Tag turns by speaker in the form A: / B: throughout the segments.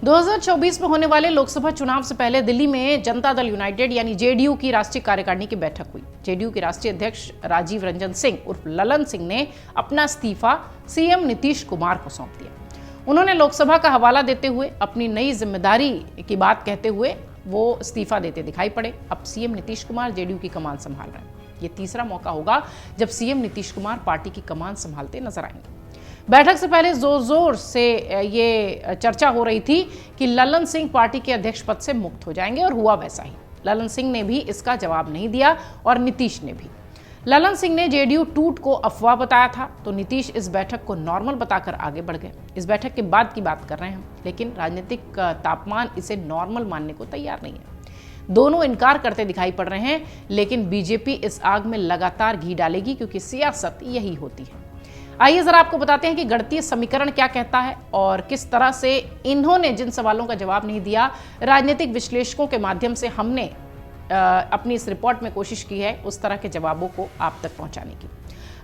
A: 2024 में होने वाले लोकसभा चुनाव से पहले दिल्ली में जनता दल यूनाइटेड यानी जेडीयू की राष्ट्रीय कार्यकारिणी की बैठक हुई। जेडीयू के राष्ट्रीय अध्यक्ष राजीव रंजन सिंह उर्फ ललन सिंह ने अपना इस्तीफा सीएम नीतीश कुमार को सौंप दिया। उन्होंने लोकसभा का हवाला देते हुए अपनी नई जिम्मेदारी की बात कहते हुए वो इस्तीफा देते दिखाई पड़े। अब सीएम नीतीश कुमार जेडीयू की कमान संभाल रहे हैं। ये तीसरा मौका होगा जब सीएम नीतीश कुमार पार्टी की कमान संभालते नजर आएंगे। बैठक से पहले जोर जोर से ये चर्चा हो रही थी कि ललन सिंह पार्टी के अध्यक्ष पद से मुक्त हो जाएंगे और हुआ वैसा ही। ललन सिंह ने भी इसका जवाब नहीं दिया और नीतीश ने भी। ललन सिंह ने जेडीयू टूट को अफवाह बताया था तो नीतीश इस बैठक को नॉर्मल बताकर आगे बढ़ गए। इस बैठक के बाद की बात कर रहे हैं हम, लेकिन राजनीतिक तापमान इसे नॉर्मल मानने को तैयार नहीं है। दोनों इनकार करते दिखाई पड़ रहे हैं, लेकिन बीजेपी इस आग में लगातार घी डालेगी क्योंकि सियासत यही होती है। आइए जरा आपको बताते हैं कि गणितीय समीकरण क्या कहता है और किस तरह से इन्होंने जिन सवालों का जवाब नहीं दिया, राजनीतिक विश्लेषकों के माध्यम से हमने अपनी इस रिपोर्ट में कोशिश की है उस तरह के जवाबों को आप तक पहुंचाने की।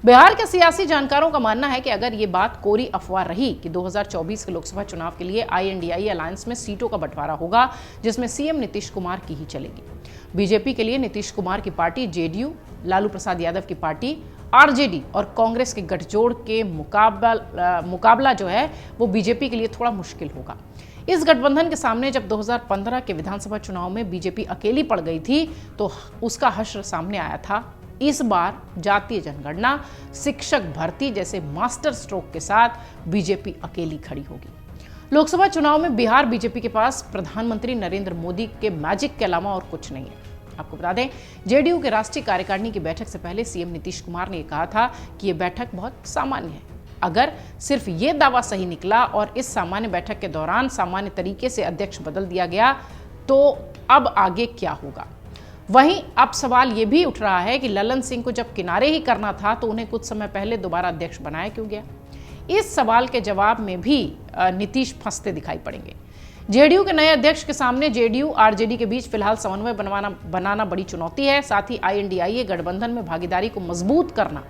A: बिहार के सियासी जानकारों का मानना है कि अगर ये बात कोरी अफवाह रही कि 2024 के लोकसभा चुनाव के लिए आईएनडीआई अलायंस में सीटों का बंटवारा होगा जिसमें सीएम नीतीश कुमार की ही चलेगी। बीजेपी के लिए नीतीश कुमार की पार्टी जेडीयू, लालू प्रसाद यादव की पार्टी आरजेडी और कांग्रेस के गठजोड़ के मुकाबला जो है वो बीजेपी के लिए थोड़ा मुश्किल होगा। इस गठबंधन के सामने जब 2015 के विधानसभा चुनाव में बीजेपी अकेली पड़ गई थी तो उसका हश्र सामने आया था। इस बार जातीय जनगणना, शिक्षक भर्ती जैसे मास्टर स्ट्रोक के साथ बीजेपी अकेली खड़ी होगी। लोकसभा चुनाव में बिहार बीजेपी के पास प्रधानमंत्री नरेंद्र मोदी के मैजिक के अलावा और कुछ नहीं है। आपको बता दें, जेडीयू के राष्ट्रीय कार्यकारिणी की बैठक से पहले सीएम नीतीश कुमार ने कहा था कि यह बैठक बहुत सामान्य है। अगर सिर्फ ये दावा सही निकला और इस सामान्य बैठक के दौरान सामान्य तरीके से अध्यक्ष बदल दिया गया तो अब आगे क्या होगा। वहीं अब सवाल ये भी उठ रहा है कि ललन सिंह को जब किनारे ही करना था तो उन्हें कुछ समय पहले दोबारा अध्यक्ष बनाया क्यों गया। इस सवाल के जवाब में भी नीतीश फंसते दिखाई पड़ेंगे। जेडीयू के नए अध्यक्ष के सामने जेडीयू आरजेडी के बीच फिलहाल समन्वय बनाना बड़ी चुनौती है। साथ ही आईएनडीआई गठबंधन में भागीदारी को मजबूत करना,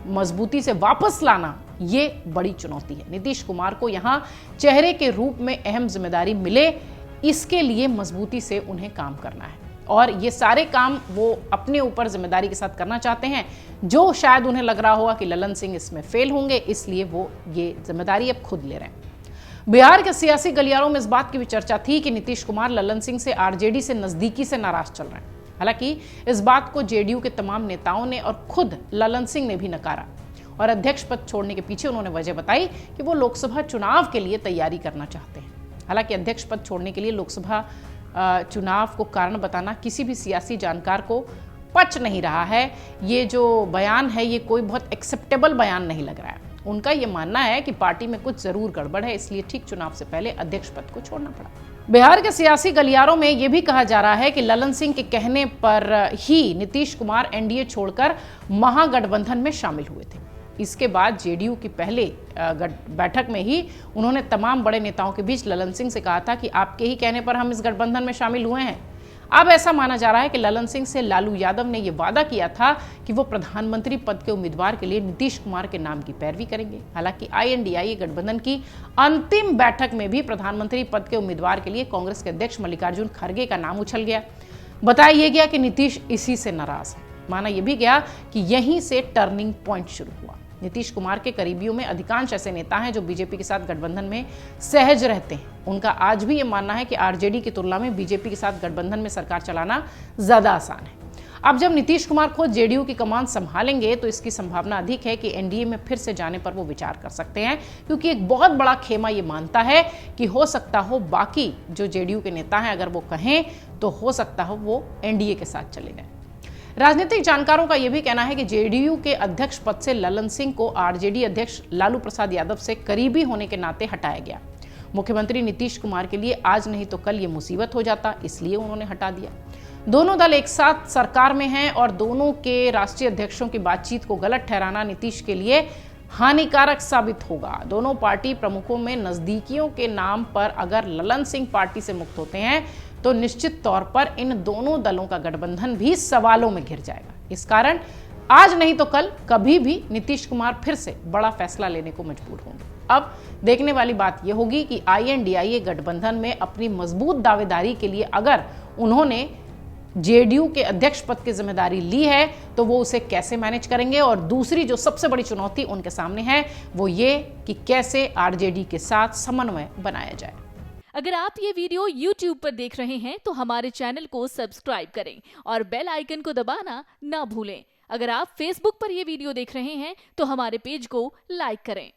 A: मजबूती से वापस लाना, ये बड़ी चुनौती है। नीतीश कुमार को यहां चेहरे के रूप में अहम जिम्मेदारी मिले, इसके लिए मजबूती से उन्हें काम करना है और ये सारे काम वो अपने ऊपर जिम्मेदारी के साथ करना चाहते हैं, जो शायद उन्हें लग रहा होगा कि ललन सिंह इसमें फेल होंगे, इसलिए वो ये जिम्मेदारी अब खुद ले रहे हैं। बिहार के सियासी गलियारों में इस बात की भी चर्चा थी कि नीतीश कुमार ललन सिंह से आरजेडी से नजदीकी से नाराज चल रहे हैं। हालांकि इस बात को जेडीयू के तमाम नेताओं ने और खुद ललन सिंह ने भी नकारा और अध्यक्ष पद छोड़ने के पीछे उन्होंने वजह बताई कि वो लोकसभा चुनाव के लिए तैयारी करना चाहते हैं। हालांकि अध्यक्ष पद छोड़ने के लिए लोकसभा चुनाव को कारण बताना किसी भी सियासी जानकार को पच नहीं रहा है। ये जो बयान है ये कोई बहुत एक्सेप्टेबल बयान नहीं लग रहा है। उनका ये मानना है कि पार्टी में कुछ जरूर गड़बड़ है, इसलिए ठीक चुनाव से पहले अध्यक्ष पद को छोड़ना पड़ा। बिहार के सियासी गलियारों में यह भी कहा जा रहा है कि ललन सिंह के कहने पर ही नीतीश कुमार एनडीए छोड़कर महागठबंधन में शामिल हुए थे। इसके बाद जेडीयू की पहले बैठक में ही उन्होंने तमाम बड़े नेताओं के बीच ललन सिंह से कहा था कि आपके ही कहने पर हम इस गठबंधन में शामिल हुए हैं। अब ऐसा माना जा रहा है कि ललन सिंह से लालू यादव ने यह वादा किया था कि वो प्रधानमंत्री पद के उम्मीदवार के लिए नीतीश कुमार के नाम की पैरवी करेंगे। हालांकि आईएनडीआई गठबंधन की अंतिम बैठक में भी प्रधानमंत्री पद के उम्मीदवार के लिए कांग्रेस के अध्यक्ष मल्लिकार्जुन खड़गे का नाम उछल गया। बताया यह गया कि नीतीश इसी से नाराज है। माना यह भी गया कि यहीं से टर्निंग पॉइंट शुरू हुआ। नीतीश कुमार के करीबियों में अधिकांश ऐसे नेता हैं जो बीजेपी के साथ गठबंधन में सहज रहते हैं। उनका आज भी ये मानना है कि आरजेडी की तुलना में बीजेपी के साथ गठबंधन में सरकार चलाना ज्यादा आसान है। अब जब नीतीश कुमार खुद जेडीयू की कमान संभालेंगे तो इसकी संभावना अधिक है कि एनडीए में फिर से जाने पर वो विचार कर सकते हैं, क्योंकि एक बहुत बड़ा खेमा ये मानता है कि हो सकता हो बाकी जो जेडीयू के नेता हैं अगर वो कहें तो हो सकता हो वो एनडीए के साथ चले जाएं। राजनीतिक जानकारों का यह भी कहना है कि जेडीयू के अध्यक्ष पद से ललन सिंह को आरजेडी अध्यक्ष लालू प्रसाद यादव से करीबी होने के नाते हटाया गया। मुख्यमंत्री नीतीश कुमार के लिए आज नहीं तो कल ये मुसीबत हो जाता, इसलिए उन्होंने हटा दिया। दोनों दल एक साथ सरकार में हैं और दोनों के राष्ट्रीय अध्यक्षों की बातचीत को गलत ठहराना नीतीश के लिए हानिकारक साबित होगा। दोनों पार्टी प्रमुखों में नजदीकियों के नाम पर अगर ललन सिंह पार्टी से मुक्त होते हैं तो निश्चित तौर पर इन दोनों दलों का गठबंधन भी सवालों में घिर जाएगा। इस कारण आज नहीं तो कल कभी भी नीतीश कुमार फिर से बड़ा फैसला लेने को मजबूर होंगे। अब देखने वाली बात यह होगी कि INDIA गठबंधन में अपनी मजबूत दावेदारी के लिए अगर उन्होंने जेडीयू के अध्यक्ष पद की जिम्मेदारी ली है तो वो उसे कैसे मैनेज करेंगे, और दूसरी जो सबसे बड़ी चुनौती उनके सामने है वो ये कि कैसे आरजेडी के साथ समन्वय बनाया जाए।
B: अगर आप ये वीडियो YouTube पर देख रहे हैं तो हमारे चैनल को सब्सक्राइब करें और बेल आइकन को दबाना ना भूलें। अगर आप Facebook पर ये वीडियो देख रहे हैं तो हमारे पेज को लाइक करें।